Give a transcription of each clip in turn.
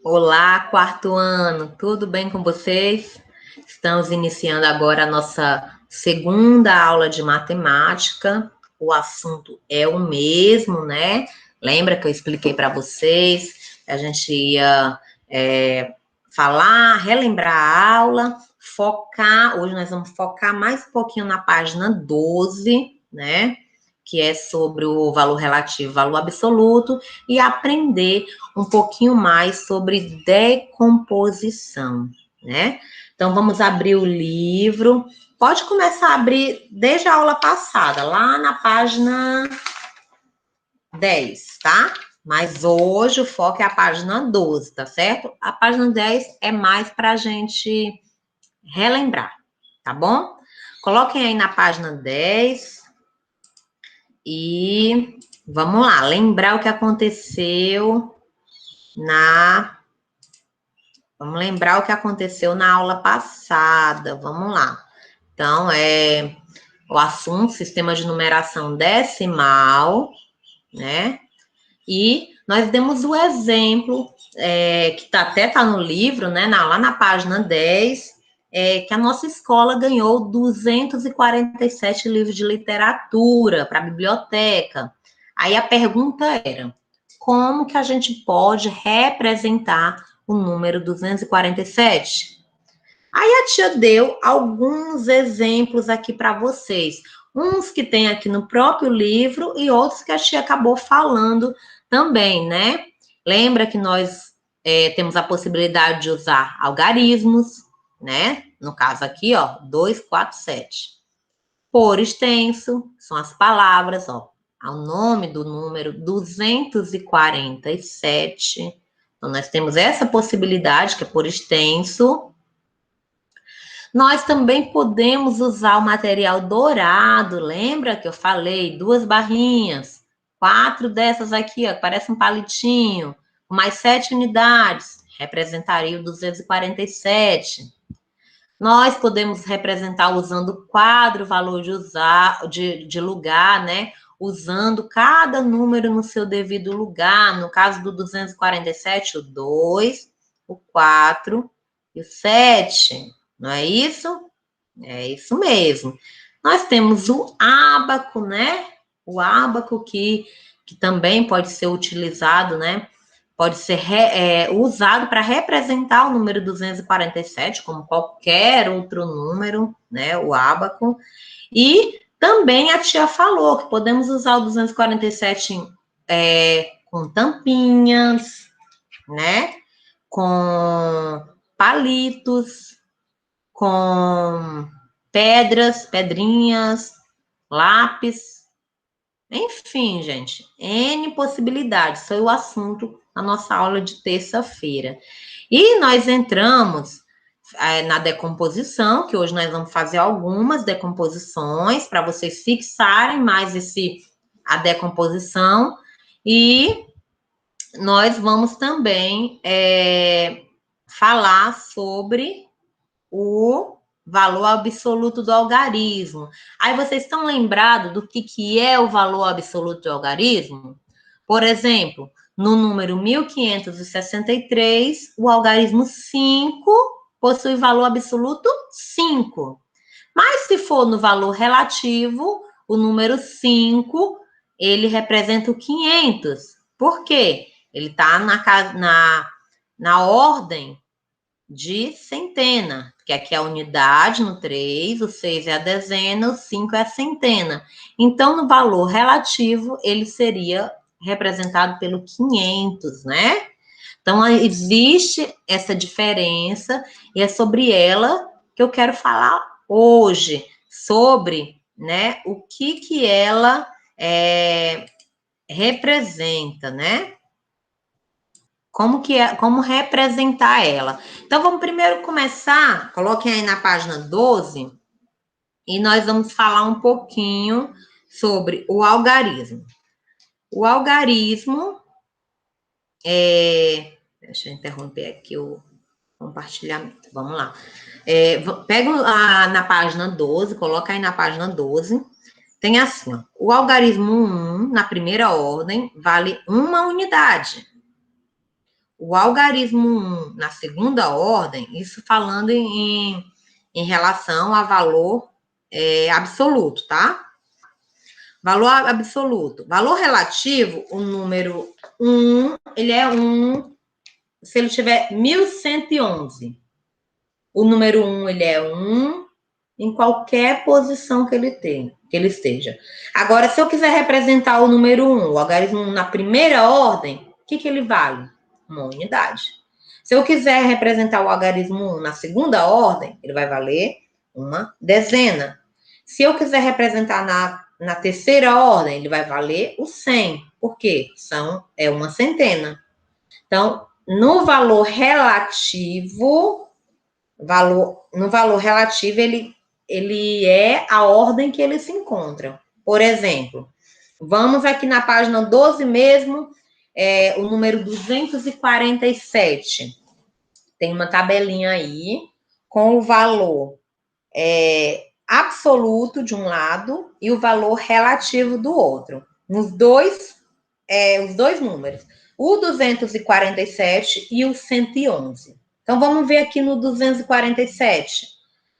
Olá, quarto ano, tudo bem com vocês? Estamos iniciando agora a nossa segunda aula de matemática. O assunto é o mesmo, né? Lembra que eu expliquei para vocês? A gente ia falar, relembrar a aula, focar. Hoje nós vamos focar mais um pouquinho na página 12, né? Que é sobre o valor relativo, valor absoluto, e aprender um pouquinho mais sobre decomposição, né? Então, vamos abrir o livro. Pode começar a abrir desde a aula passada, lá na página 10, tá? Mas hoje o foco é a página 12, tá certo? A página 10 é mais para a gente relembrar, tá bom? Coloquem aí na página 10 e vamos lá, lembrar o que aconteceu na Vamos lembrar o que aconteceu na aula passada. Vamos lá. Então, o assunto, sistema de numeração decimal, né? E nós demos o exemplo, que até está no livro, né? Lá na página 10, que a nossa escola ganhou 247 livros de literatura para a biblioteca. Aí a pergunta era, como que a gente pode representar o número 247? Aí a tia deu alguns exemplos aqui para vocês. Uns que tem aqui no próprio livro e outros que a tia acabou falando também, né? Lembra que nós temos a possibilidade de usar algarismos, né? No caso aqui, ó, 247. Por extenso, são as palavras, ó, ao nome do número 247. Então, nós temos essa possibilidade, que é por extenso. Nós também podemos usar o material dourado, lembra que eu falei? 2 barrinhas, 4 dessas aqui, ó, que parece um palitinho, mais 7 unidades, representaria o 247. Nós podemos representar usando o quadro, valor de lugar, né? Usando cada número no seu devido lugar. No caso do 247, o 2, o 4 e o 7. Não é isso? É isso mesmo. Nós temos o ábaco, né? O ábaco que também pode ser utilizado, né? Pode ser usado para representar o número 247, como qualquer outro número, né? O ábaco. E também a tia falou que podemos usar o 247 com tampinhas, né? Com palitos, com pedrinhas, lápis, enfim, gente, N possibilidades. Foi o assunto da nossa aula de terça-feira. E nós entramos na decomposição, que hoje nós vamos fazer algumas decomposições para vocês fixarem mais a decomposição. E nós vamos também falar sobre o valor absoluto do algarismo. Aí vocês estão lembrados do que é o valor absoluto do algarismo? Por exemplo, no número 1563, o algarismo 5 possui valor absoluto 5. Mas se for no valor relativo, o número 5, ele representa o 500. Por quê? Ele está na ordem de centena, que aqui é a unidade no 3, o 6 é a dezena, o 5 é a centena. Então, no valor relativo, ele seria representado pelo 500, né? Então, existe essa diferença e é sobre ela que eu quero falar hoje, sobre, né, o que ela representa, né? Como representar ela. Então, vamos primeiro começar, coloquem aí na página 12, e nós vamos falar um pouquinho sobre o algarismo. O algarismo deixa eu interromper aqui o compartilhamento. Vamos lá. Pega na página 12, coloca aí na página 12. Tem assim, ó, o algarismo 1, na primeira ordem, vale 1 unidade. o algarismo 1 na segunda ordem, isso falando em relação a valor absoluto, tá? Valor absoluto. Valor relativo, o número 1, ele é 1 se ele tiver 1111. O número 1, ele é 1 em qualquer posição que ele esteja. Agora, se eu quiser representar o número 1, o algarismo 1 na primeira ordem, o que ele vale? Uma unidade. Se eu quiser representar o algarismo 1 na segunda ordem, ele vai valer uma dezena. Se eu quiser representar na terceira ordem, ele vai valer o 100. Por quê? É uma centena. Então, no valor relativo, ele é a ordem que ele se encontra. Por exemplo, vamos aqui na página 12 mesmo, o número 247. Tem uma tabelinha aí com o valor absoluto de um lado e o valor relativo do outro. Os dois números, o 247 e o 111. Então, vamos ver aqui no 247.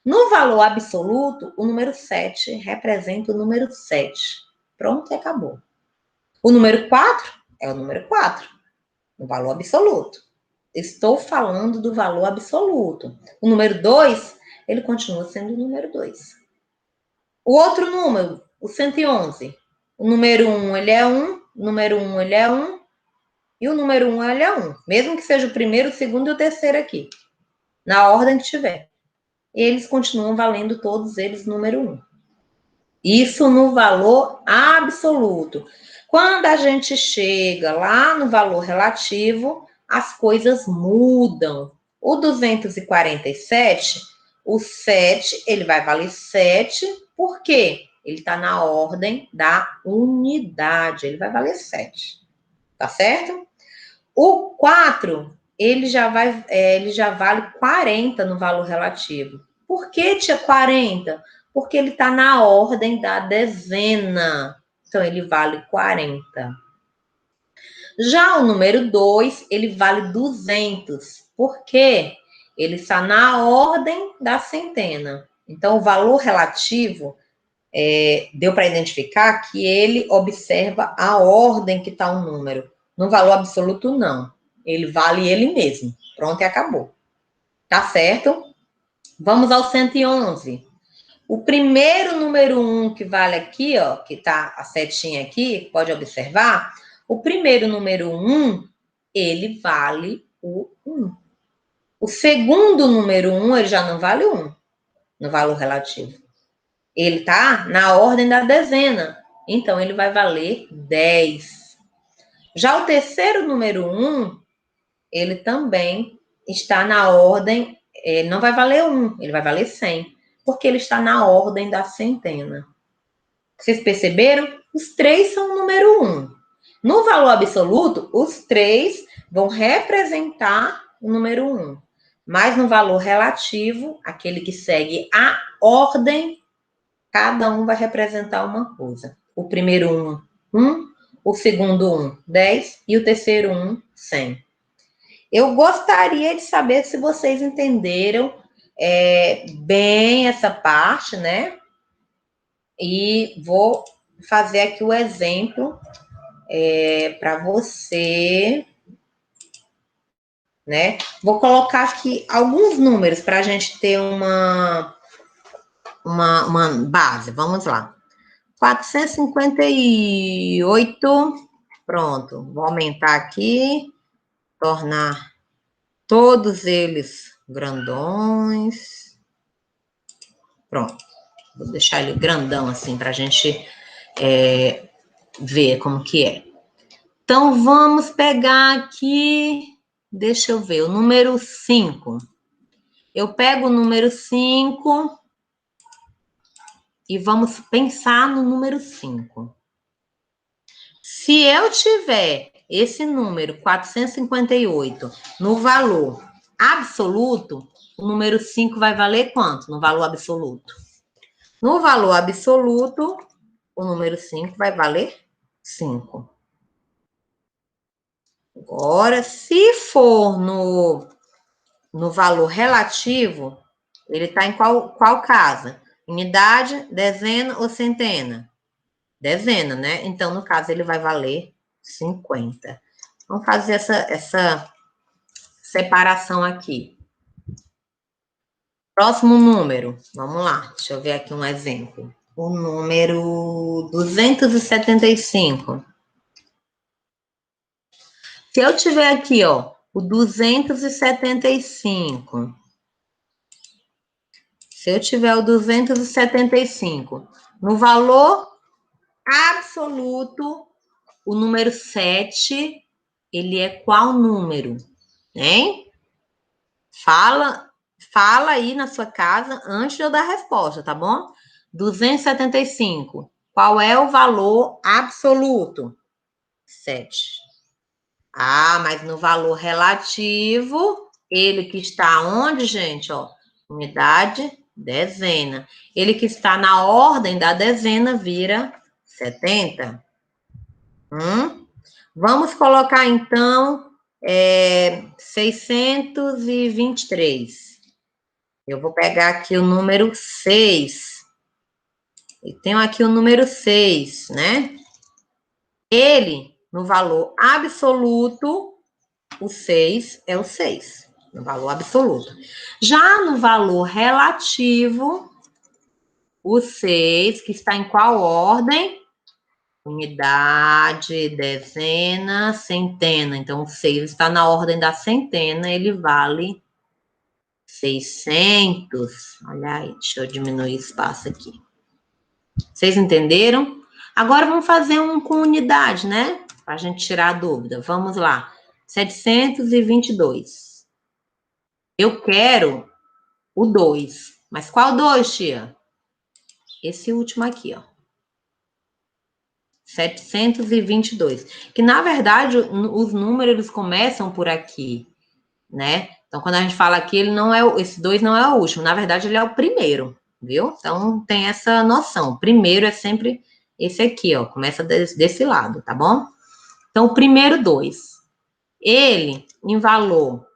No valor absoluto, o número 7 representa o número 7. Pronto, e acabou. O número 4 é o número 4, no valor absoluto. Estou falando do valor absoluto. O número 2, ele continua sendo o número 2. O outro número, o 111. O número 1, ele é 1. O número 1, ele é 1. E o número 1, ele é 1. Mesmo que seja o primeiro, o segundo e o terceiro aqui. Na ordem que tiver. Eles continuam valendo todos eles número 1. Isso no valor absoluto. Quando a gente chega lá no valor relativo, as coisas mudam. O 247, o 7, ele vai valer 7, por quê? Ele está na ordem da unidade, ele vai valer 7. Tá certo? O 4, ele já vale 40 no valor relativo. Por que, tia, 40? Porque ele está na ordem da dezena. Então, ele vale 40. Já o número 2, ele vale 200. Por quê? Ele está na ordem da centena. Então, o valor relativo, deu para identificar que ele observa a ordem que está o número. No valor absoluto, não. Ele vale ele mesmo. Pronto, e acabou. Tá certo? Vamos ao 111. O primeiro número 1 que vale aqui, ó, que tá a setinha aqui, pode observar, o primeiro número 1, ele vale o 1. O segundo número 1, ele já não vale 1, no valor relativo. Ele tá na ordem da dezena, então ele vai valer 10. Já o terceiro número 1, ele também está na ordem, não vai valer 1, ele vai valer 100, porque ele está na ordem da centena. Vocês perceberam? Os três são o número 1. No valor absoluto, os três vão representar o número 1. Mas no valor relativo, aquele que segue a ordem, cada um vai representar uma coisa. O primeiro 1, o segundo 10 e o terceiro 100. Eu gostaria de saber se vocês entenderam bem essa parte, né? E vou fazer aqui o exemplo para você, né? Vou colocar aqui alguns números para a gente ter uma base. Vamos lá. 458. Pronto. Vou aumentar aqui, tornar todos eles grandões. Pronto. Vou deixar ele grandão assim para a gente ver como que é. Então, vamos pegar aqui, deixa eu ver, o número 5. Eu pego o número 5 e vamos pensar no número 5. Se eu tiver esse número 458 no valor absoluto, o número 5 vai valer quanto no valor absoluto? No valor absoluto, o número 5 vai valer 5. Agora, se for no valor relativo, ele está em qual casa? Unidade, dezena ou centena? Dezena, né? Então, no caso, ele vai valer 50. Vamos fazer essa separação aqui. Próximo número. Vamos lá. Deixa eu ver aqui um exemplo. O número 275. Se eu tiver aqui, ó, o 275. Se eu tiver o 275 no valor absoluto, o número 7, ele é qual número? Hein? Fala aí na sua casa antes de eu dar a resposta, tá bom? 275. Qual é o valor absoluto? 7. Ah, mas no valor relativo, ele que está onde, gente? Ó, unidade, dezena. Ele que está na ordem da dezena vira 70. Vamos colocar, então, 623. Eu vou pegar aqui o número 6. E tenho aqui o número 6, né? Ele, no valor absoluto, o 6 é o 6, no valor absoluto. Já no valor relativo, o 6, que está em qual ordem? Unidade, dezena, centena. Então, o 6 está na ordem da centena, ele vale 600. Olha aí, deixa eu diminuir o espaço aqui. Vocês entenderam? Agora vamos fazer um com unidade, né? Para a gente tirar a dúvida. Vamos lá. 722. Eu quero o 2. Mas qual 2, tia? Esse último aqui, ó. 722. Que, na verdade, os números eles começam por aqui, né? Então, quando a gente fala aqui, ele não é, esse 2 não é o último. Na verdade, ele é o primeiro, viu? Então, tem essa noção. O primeiro é sempre esse aqui, ó. Começa desse lado, tá bom? Então, o primeiro 2. Ele, em valor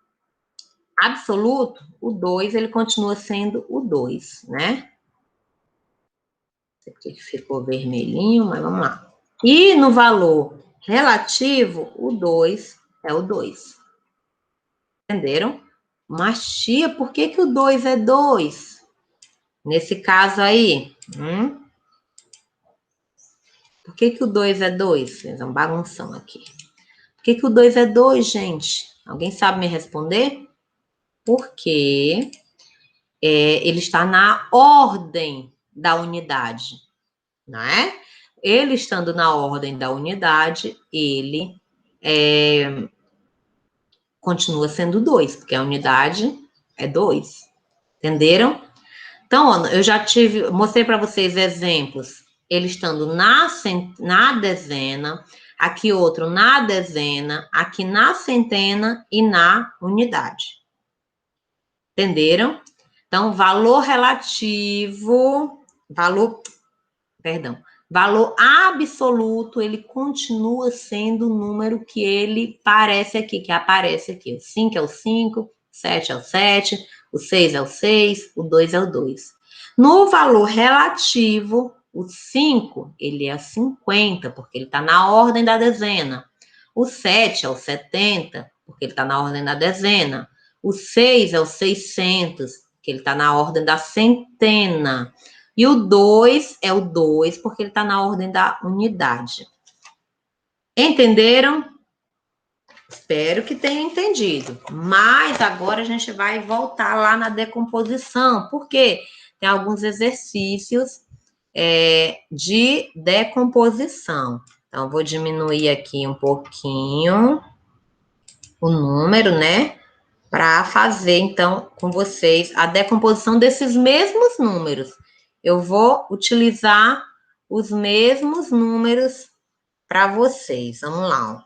absoluto, o 2, ele continua sendo o 2, né? Esse aqui ficou vermelhinho, mas vamos lá. E no valor relativo, o 2 é o 2. Entenderam? Mas, tia, por que o 2 é 2? Nesse caso aí, por que o 2 é 2? Fez uma bagunção aqui. Por que o 2 é 2, gente? Alguém sabe me responder? Porque ele está na ordem da unidade, não é? Ele estando na ordem da unidade, ele continua sendo 2, porque a unidade é 2. Entenderam? Então, ó, eu já mostrei para vocês exemplos, ele estando na dezena, aqui outro na dezena, aqui na centena e na unidade. Entenderam? Então, valor relativo, valor absoluto, ele continua sendo o número que ele parece aqui, que aparece aqui. O 5 é o 5, o 7 é o 7, o 6 é o 6, o 2 é o 2. No valor relativo, o 5, ele é 50, porque ele está na ordem da dezena. O 7 é o 70, porque ele está na ordem da dezena. O 6 é o 600, que ele está na ordem da centena. E o 2 é o 2, porque ele está na ordem da unidade. Entenderam? Espero que tenham entendido. Mas agora a gente vai voltar lá na decomposição, porque tem alguns exercícios de decomposição. Então, vou diminuir aqui um pouquinho o número, né? Para fazer, então, com vocês a decomposição desses mesmos números. Eu vou utilizar os mesmos números para vocês. Vamos lá. Ó.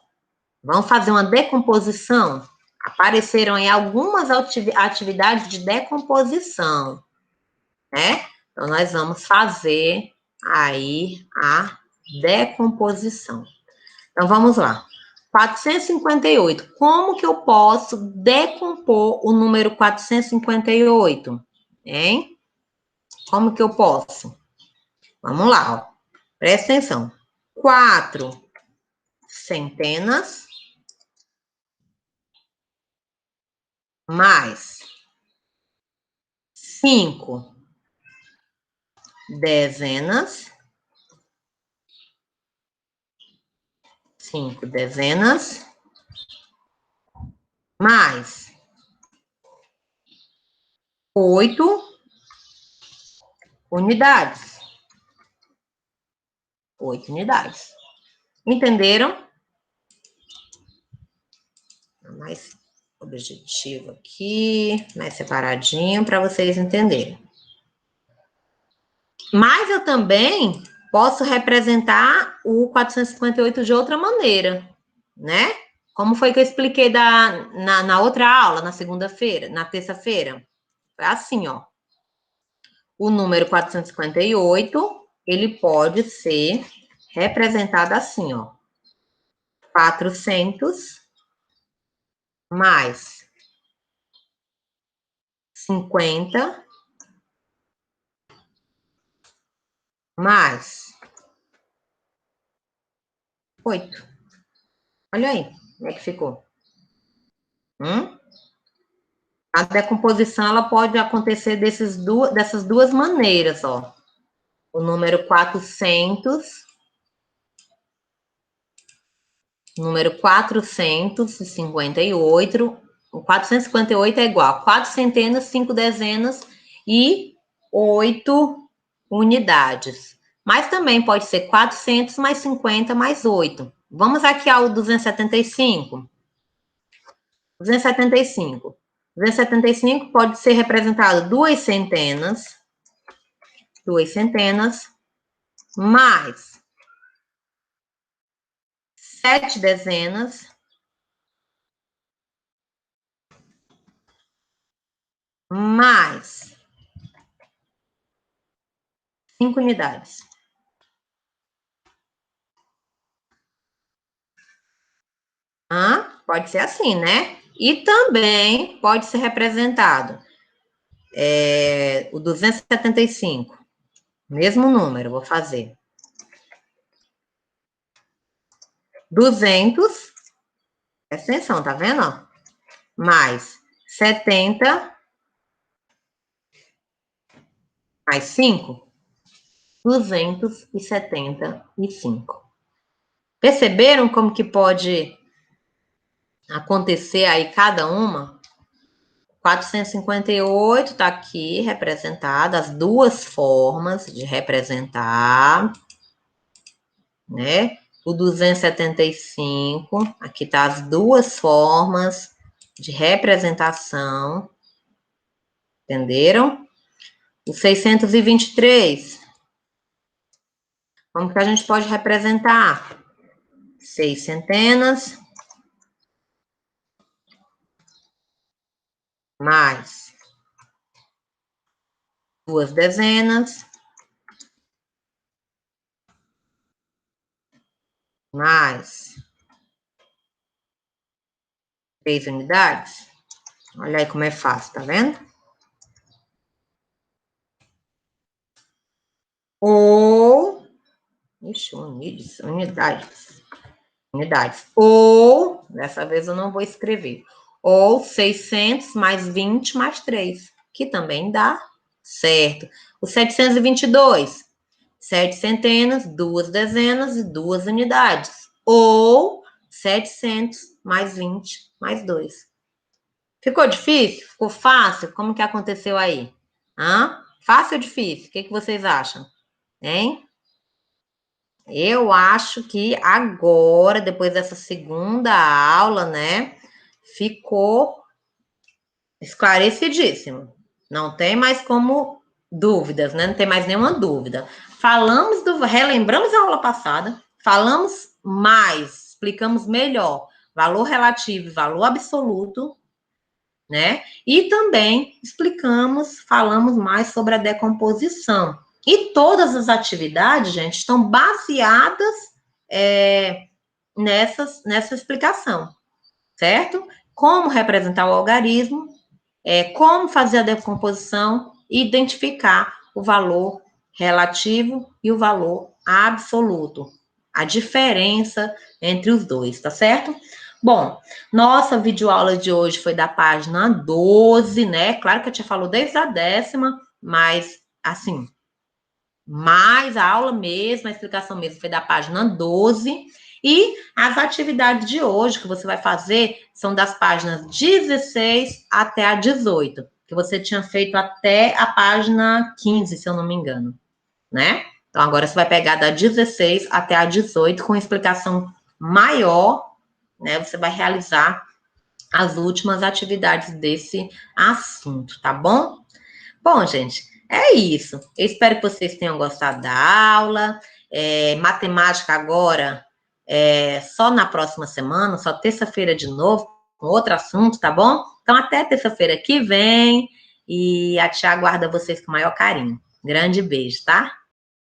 Vamos fazer uma decomposição? Apareceram aí algumas atividades de decomposição, né? Então, nós vamos fazer aí a decomposição. Então, vamos lá. 458. Como que eu posso decompor o número 458? Hein? Como que eu posso? Vamos lá, ó. Presta atenção. 4 centenas mais 5 dezenas. 5 dezenas mais 8 unidades. 8 unidades. Entenderam? Mais objetivo aqui, mais separadinho para vocês entenderem. Mas eu também posso representar o 458 de outra maneira, né? Como foi que eu expliquei na outra aula, na segunda-feira, na terça-feira? Foi assim, ó. O número 458, ele pode ser representado assim, ó. 400 mais 50 mais 8. Olha aí, como é que ficou? A decomposição, ela pode acontecer dessas duas maneiras, ó. O número 400, número 458, o 458 é igual a 4 centenas, 5 dezenas e 8 unidades. Mas também pode ser 400 mais 50 mais 8. Vamos aqui ao 275. 275. 275 pode ser representado duas centenas mais 7 dezenas mais 5 unidades. Pode ser assim, né? E também pode ser representado o 275. Mesmo número, vou fazer. 200, presta atenção, tá vendo? Ó? Mais 70, mais 5, 275. Perceberam como que pode acontecer aí cada uma? 458 está aqui representada, as duas formas de representar, né? O 275, aqui tá as duas formas de representação, entenderam? O 623, como que a gente pode representar? 6 centenas mais 2 dezenas mais 3 unidades. Olha aí como é fácil, tá vendo? Ou, unidades. Ou, dessa vez eu não vou escrever, ou 600 mais 20 mais 3, que também dá certo. O 722, 7 centenas, 2 dezenas e 2 unidades. Ou 700 mais 20 mais 2. Ficou difícil? Ficou fácil? Como que aconteceu aí? Fácil ou difícil? O que vocês acham? Hein? Eu acho que agora, depois dessa segunda aula, né, ficou esclarecidíssimo. Não tem mais como dúvidas, né? Não tem mais nenhuma dúvida. Relembramos a aula passada, falamos mais, explicamos melhor valor relativo e valor absoluto, né? E também falamos mais sobre a decomposição. E todas as atividades, gente, estão baseadas nessa explicação, certo? Como representar o algarismo, como fazer a decomposição e identificar o valor relativo e o valor absoluto. A diferença entre os dois, tá certo? Bom, nossa videoaula de hoje foi da página 12, né? Claro que eu te falo desde a 10ª, mas, assim, mais a aula mesmo, a explicação mesmo foi da página 12. E as atividades de hoje que você vai fazer são das páginas 16 até a 18, que você tinha feito até a página 15, se eu não me engano, né? Então, agora você vai pegar da 16 até a 18 com explicação maior, né? Você vai realizar as últimas atividades desse assunto, tá bom? Bom, gente, é isso. Eu espero que vocês tenham gostado da aula. Matemática agora só na próxima semana, só terça-feira de novo, com outro assunto, tá bom? Então, até terça-feira que vem. E a tia aguarda vocês com o maior carinho. Grande beijo, tá?